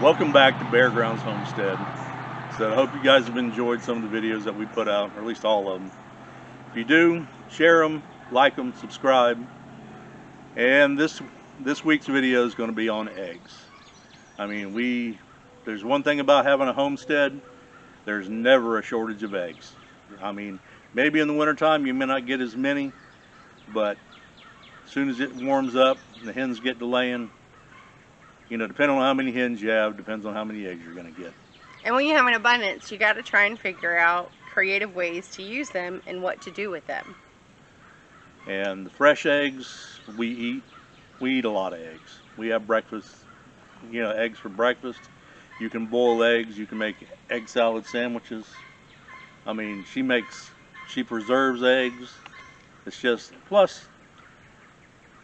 Welcome back to Bear Grounds Homestead. So I hope you guys have enjoyed some of the videos that we put out, or at least all of them. If you do, share them, like them, subscribe. And this week's video is going to be on eggs. I mean, there's one thing about having a homestead, there's never a shortage of eggs. I mean, maybe in the wintertime you may not get as many, but as soon as it warms up and the hens get to laying, you know, depending on how many hens you have, depends on how many eggs you're going to get. And when you have an abundance, you got to try and figure out creative ways to use them and what to do with them. And the fresh eggs we eat a lot of eggs. We have breakfast, you know, eggs for breakfast. You can boil eggs, you can make egg salad sandwiches. I mean, she preserves eggs. It's just, plus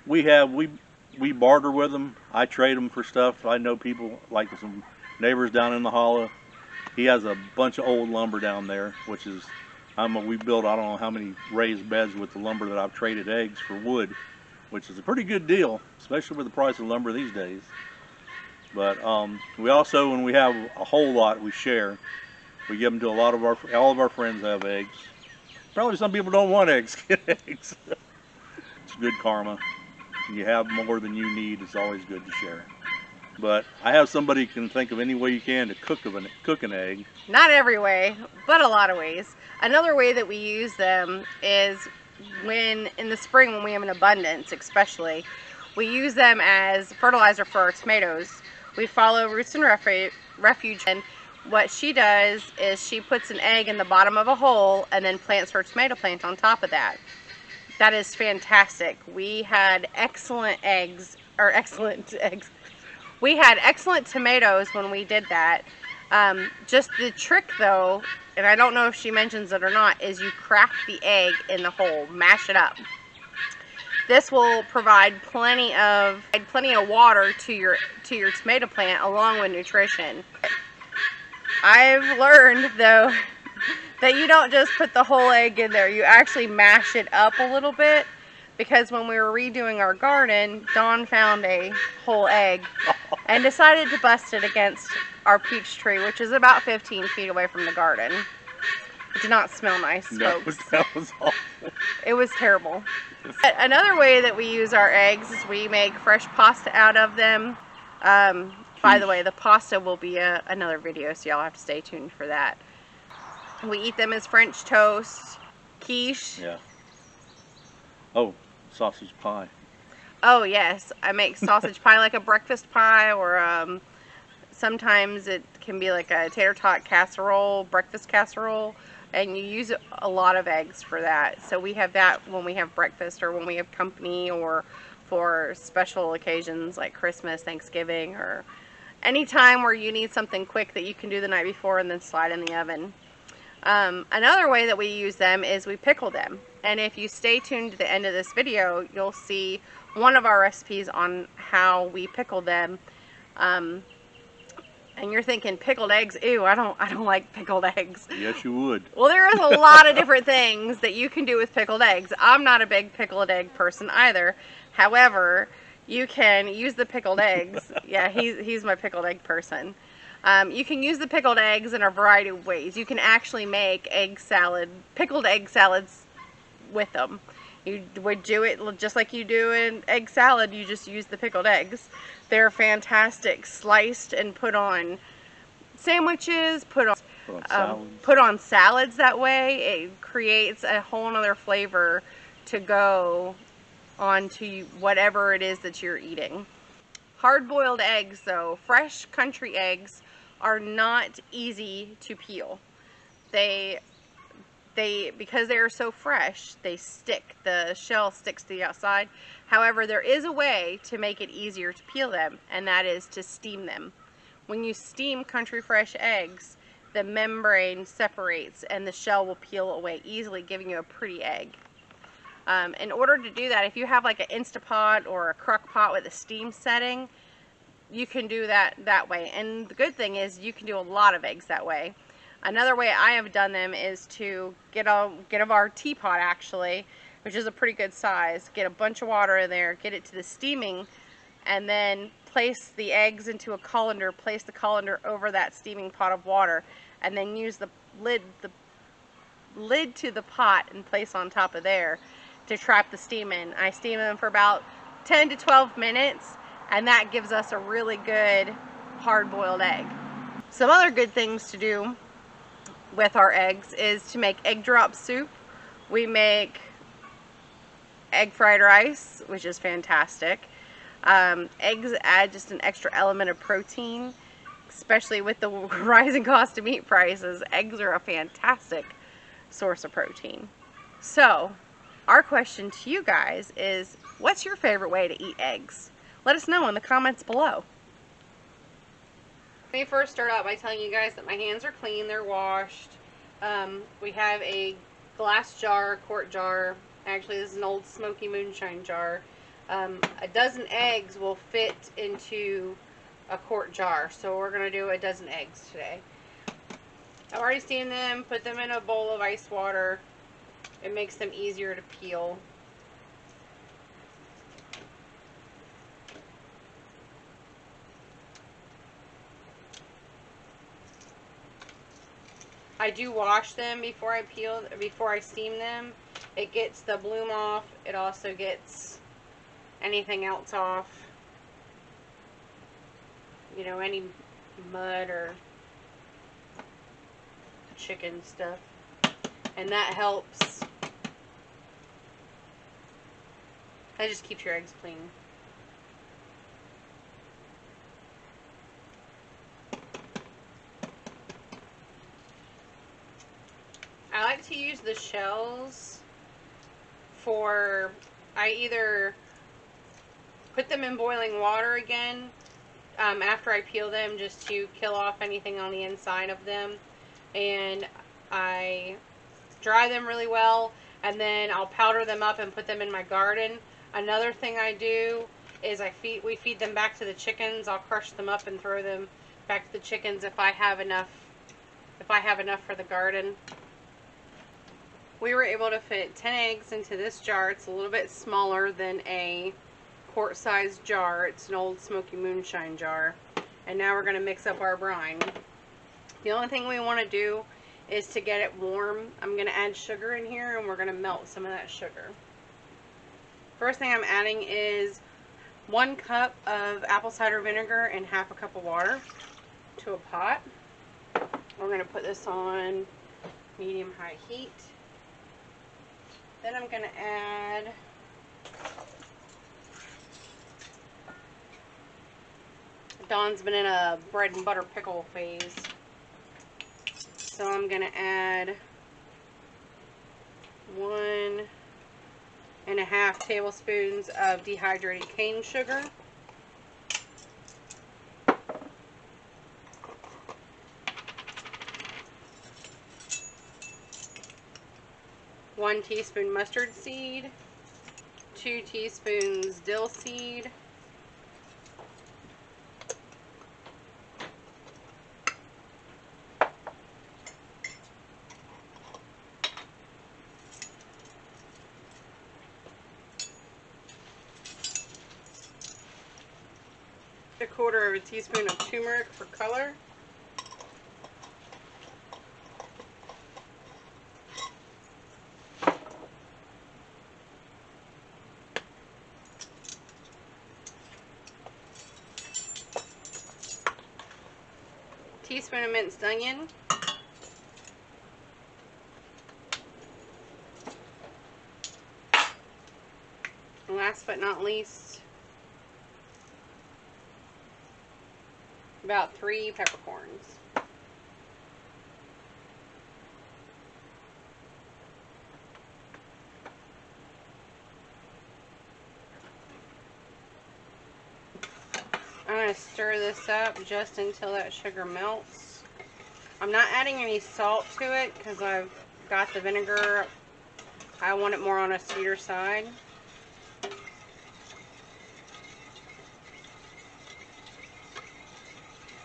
we barter with them. I trade them for stuff. I know people, like some neighbors down in the hollow. He has a bunch of old lumber down there, which is, we built I don't know how many raised beds with the lumber that I've traded eggs for wood, which is a pretty good deal, especially with the price of lumber these days. But we also, when we have a whole lot, we share. We give them to all of our friends have eggs. Probably some people don't want eggs, get eggs. It's good karma. You have more than you need, it's always good to share. But I have somebody who can think of any way you can to cook an egg. Not every way, but a lot of ways. Another way that we use them is when in the spring, when we have an abundance especially, we use them as fertilizer for our tomatoes. We follow Roots and Refuge, and what she does is she puts an egg in the bottom of a hole and then plants her tomato plant on top of that. That is fantastic. We had excellent eggs. We had excellent tomatoes when we did that. Just the trick though, and I don't know if she mentions it or not, is you crack the egg in the hole, mash it up. This will provide plenty of water to your tomato plant along with nutrition. I've learned though that you don't just put the whole egg in there, you actually mash it up a little bit, because when we were redoing our garden, Dawn found a whole egg and decided to bust it against our peach tree, which is about 15 feet away from the garden. It did not smell nice, folks. That was awful. It was terrible. But another way that we use our eggs is we make fresh pasta out of them. By the way, the pasta will be another video, so y'all have to stay tuned for that. We eat them as French toast, quiche. Yeah. Oh, sausage pie. Oh yes, I make sausage pie like a breakfast pie, or sometimes it can be like a tater tot casserole, breakfast casserole, and you use a lot of eggs for that. So we have that when we have breakfast, or when we have company, or for special occasions like Christmas, Thanksgiving, or any time where you need something quick that you can do the night before and then slide in the oven. Another way that we use them is we pickle them. And if you stay tuned to the end of this video, you'll see one of our recipes on how we pickle them. And you're thinking, pickled eggs? Ew, I don't like pickled eggs. Yes, you would. Well, there is a lot of different things that you can do with pickled eggs. I'm not a big pickled egg person either. However, you can use the pickled eggs. Yeah, he's my pickled egg person. You can use the pickled eggs in a variety of ways. You can actually make pickled egg salads with them. You would do it just like you do in egg salad, you just use the pickled eggs. They're fantastic, sliced and put on sandwiches, put on salads that way. It creates a whole nother flavor to go onto whatever it is that you're eating. Hard-boiled eggs though, fresh country eggs, are not easy to peel. Because they are so fresh, they stick. The shell sticks to the outside. However, there is a way to make it easier to peel them, and that is to steam them. When you steam country fresh eggs, the membrane separates and the shell will peel away easily, giving you a pretty egg. In order to do that, if you have like an Instapot or a crock pot with a steam setting, you can do that way. And the good thing is you can do a lot of eggs that way. Another way I have done them is to get our teapot, actually, which is a pretty good size, get a bunch of water in there, get it to the steaming, and then place the eggs into a colander, place the colander over that steaming pot of water, and then use the lid to the pot and place on top of there to trap the steam in. I steam them for about 10 to 12 minutes, and that gives us a really good hard-boiled egg. Some other good things to do with our eggs is to make egg drop soup. We make egg fried rice, which is fantastic. Eggs add just an extra element of protein, especially with the rising cost of meat prices. Eggs are a fantastic source of protein. So, our question to you guys is, what's your favorite way to eat eggs? Let us know in the comments below. Let me first start out by telling you guys that my hands are clean, they're washed. We have a glass jar, quart jar. Actually, this is an old smoky moonshine jar. A dozen eggs will fit into a quart jar, so we're going to do a dozen eggs today. I've already steamed them, put them in a bowl of ice water. It makes them easier to peel. I do wash them before I steam them. It gets the bloom off. It also gets anything else off. You know, any mud or chicken stuff. And that helps. That just keeps your eggs clean. I like to use the shells for, I either put them in boiling water again after I peel them, just to kill off anything on the inside of them, and I dry them really well, and then I'll powder them up and put them in my garden. Another thing I do is we feed them back to the chickens. I'll crush them up and throw them back to the chickens if I have enough for the garden. We were able to fit 10 eggs into this jar. It's a little bit smaller than a quart-sized jar. It's an old smoky moonshine jar. And now we're going to mix up our brine. The only thing we want to do is to get it warm. I'm going to add sugar in here, and we're going to melt some of that sugar. First thing I'm adding is 1 cup of apple cider vinegar and half a cup of water to a pot. We're going to put this on medium-high heat. Then I'm going to add Dawn's been in a bread and butter pickle phase. So I'm going to add 1.5 tablespoons of dehydrated cane sugar. 1 teaspoon mustard seed, 2 teaspoons dill seed, a 1/4 teaspoon of turmeric for color, teaspoon of minced onion, and last but not least, about 3 peppercorns. I'm going to stir this up just until that sugar melts. I'm not adding any salt to it because I've got the vinegar. I want it more on a sweeter side.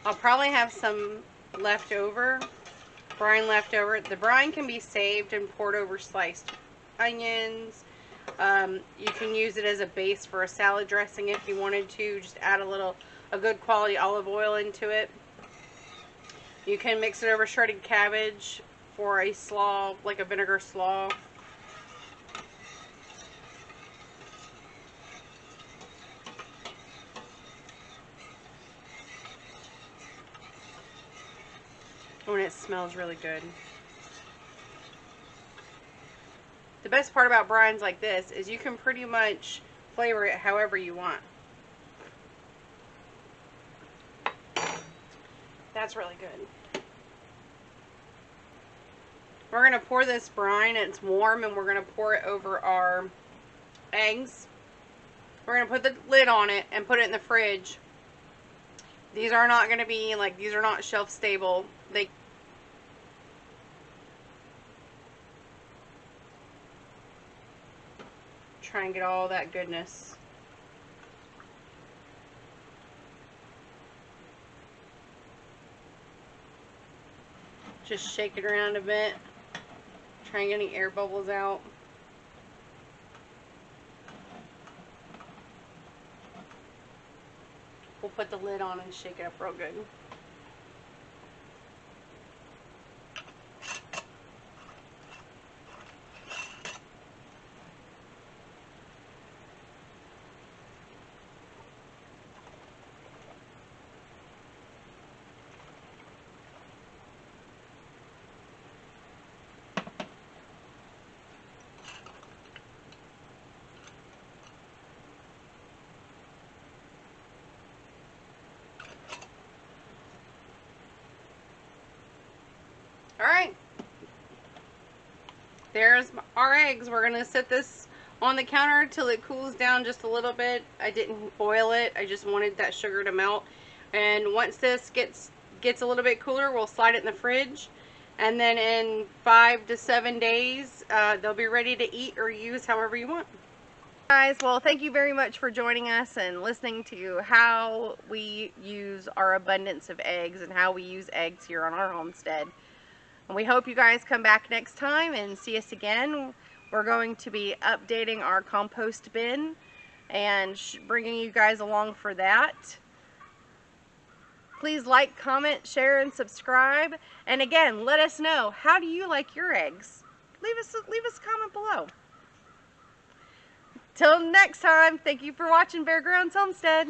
I'll probably have some brine left over. The brine can be saved and poured over sliced onions. You can use it as a base for a salad dressing if you wanted to. Just add a little a good quality olive oil into it. You can mix it over shredded cabbage for a slaw, like a vinegar slaw. Oh, and it smells really good. The best part about brines like this is you can pretty much flavor it however you want. That's really good. We're going to pour this brine, it's warm, and we're going to pour it over our eggs. We're going to put the lid on it and put it in the fridge. These are not going to be, like, these are not shelf stable. They try and get all that goodness. Just shake it around a bit. Try and get any air bubbles out. We'll put the lid on and shake it up real good. Alright, there's our eggs. We're going to set this on the counter till it cools down just a little bit. I didn't boil it, I just wanted that sugar to melt. And once this gets a little bit cooler, we'll slide it in the fridge. And then in 5 to 7 days, they'll be ready to eat or use however you want. Guys, well, thank you very much for joining us and listening to how we use our abundance of eggs and how we use eggs here on our homestead. And we hope you guys come back next time and see us again. We're going to be updating our compost bin and bringing you guys along for that. Please like, comment, share, and subscribe. And again, let us know, how do you like your eggs? Leave us a comment below. Till next time, thank you for watching Bare Grounds Homestead.